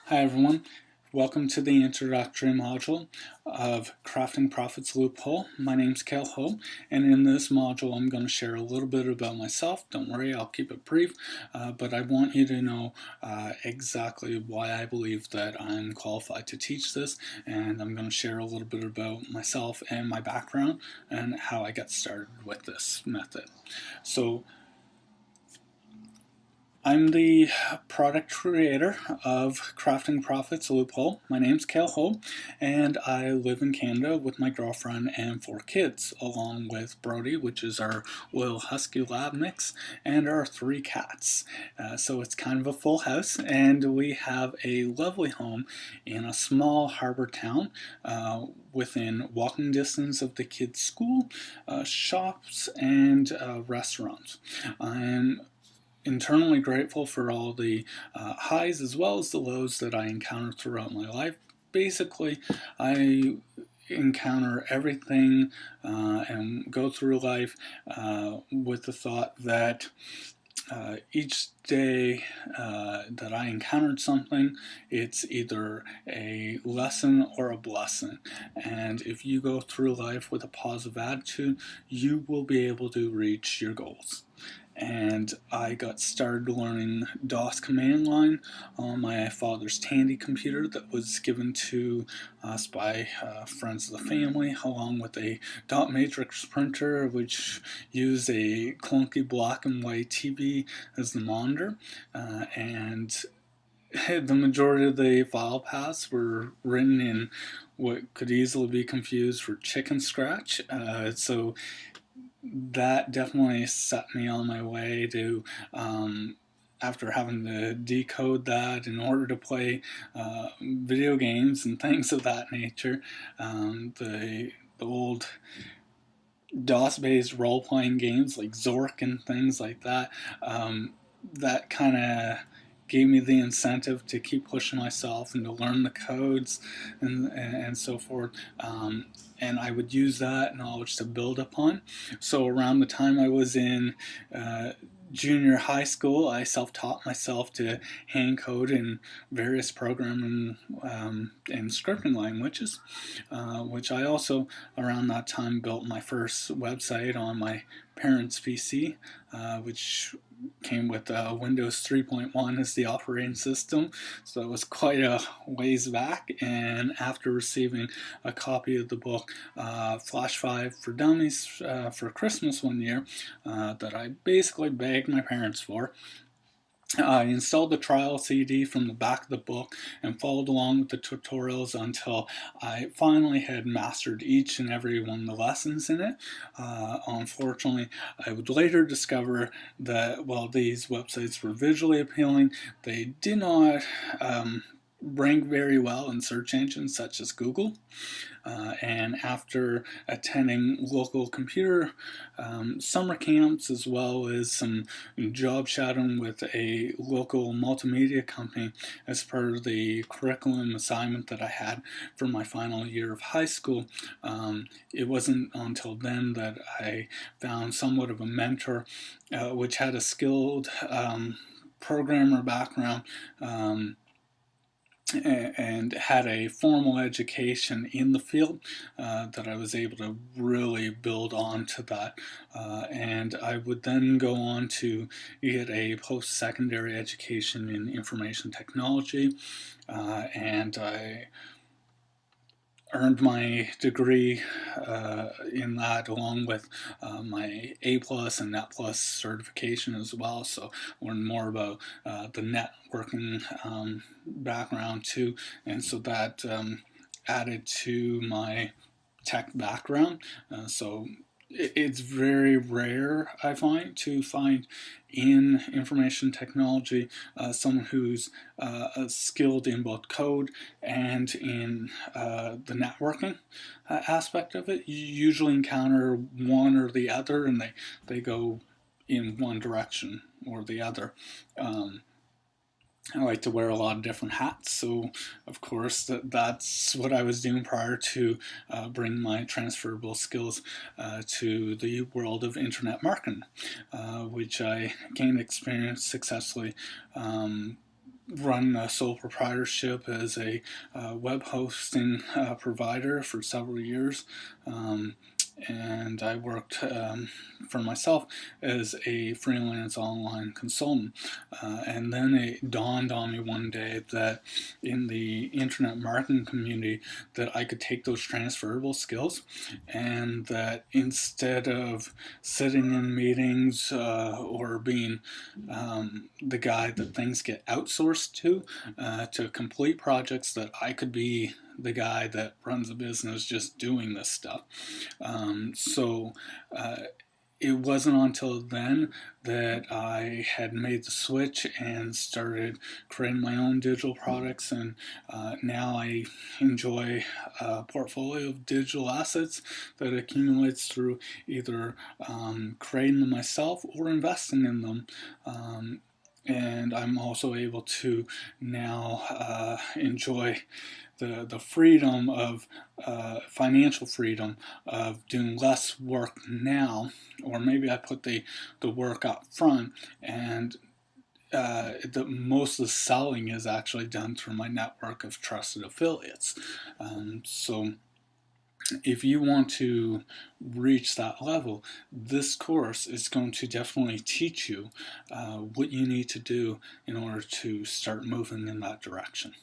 Hi everyone, welcome to the introductory module of Crafting Profits Loophole. My name's Kel Ho, and in this module I'm going to share a little bit about myself. Don't worry, I'll keep it brief, but I want you to know exactly why I believe that I'm qualified to teach this, and I'm going to share a little bit about myself and my background and how I got started with this method. So I'm the product creator of Crafting Profits Loophole. My name's Kel Ho, and I live in Canada with my girlfriend and 4 kids, along with Brody, which is our little husky lab mix, and our 3 cats. So it's kind of a full house, and we have a lovely home in a small harbor town within walking distance of the kids' school, shops, and restaurants. I'm internally grateful for all the highs as well as the lows that I encounter throughout my life. Basically, I encounter everything and go through life with the thought that each day that I encountered something, it's either a lesson or a blessing. And if you go through life with a positive attitude, you will be able to reach your goals. And I got started learning DOS command line on my father's Tandy computer that was given to us by friends of the family, along with a dot matrix printer which used a clunky black and white TV as the monitor, and the majority of the file paths were written in what could easily be confused for chicken scratch. So that definitely set me on my way to, after having to decode that in order to play video games and things of that nature. The old DOS-based role-playing games like Zork and things like that, that kind of gave me the incentive to keep pushing myself and to learn the codes and so forth. And I would use that knowledge to build upon. So around the time I was in junior high school, I self-taught myself to hand code in various programming and scripting languages, which I also around that time built my first website on my parents' PC, which came with Windows 3.1 as the operating system, so it was quite a ways back. And after receiving a copy of the book Flash 5 for Dummies for Christmas one year, that I basically begged my parents for, I installed the trial CD from the back of the book and followed along with the tutorials until I finally had mastered each and every one of the lessons in it. Unfortunately, I would later discover that while these websites were visually appealing, they did not rank very well in search engines such as Google. And after attending local computer summer camps as well as some job shadowing with a local multimedia company as part of the curriculum assignment that I had for my final year of high school, it wasn't until then that I found somewhat of a mentor which had a skilled programmer background, and had a formal education in the field that I was able to really build on to that. And I would then go on to get a post-secondary education in information technology, and I earned my degree in that along with my A plus and Net plus certification as well. So learned more about the networking background too, and so that added to my tech background. So it's very rare, I find, to find in information technology someone who's skilled in both code and in the networking aspect of it. You usually encounter one or the other, and they go in one direction or the other. I like to wear a lot of different hats, so of course that's what I was doing prior to bring my transferable skills to the world of internet marketing, which I gained experience successfully run a sole proprietorship as a web hosting provider for several years. And I worked for myself as a freelance online consultant. And then it dawned on me one day that in the internet marketing community that I could take those transferable skills, and that instead of sitting in meetings or being the guy that things get outsourced to complete projects, that I could be the guy that runs a business just doing this stuff. So it wasn't until then that I had made the switch and started creating my own digital products, and now I enjoy a portfolio of digital assets that accumulates through either creating them myself or investing in them. And I'm also able to now enjoy the freedom of financial freedom of doing less work now, or maybe I put the work up front, and most of the selling is actually done through my network of trusted affiliates. So if you want to reach that level, this course is going to definitely teach you what you need to do in order to start moving in that direction.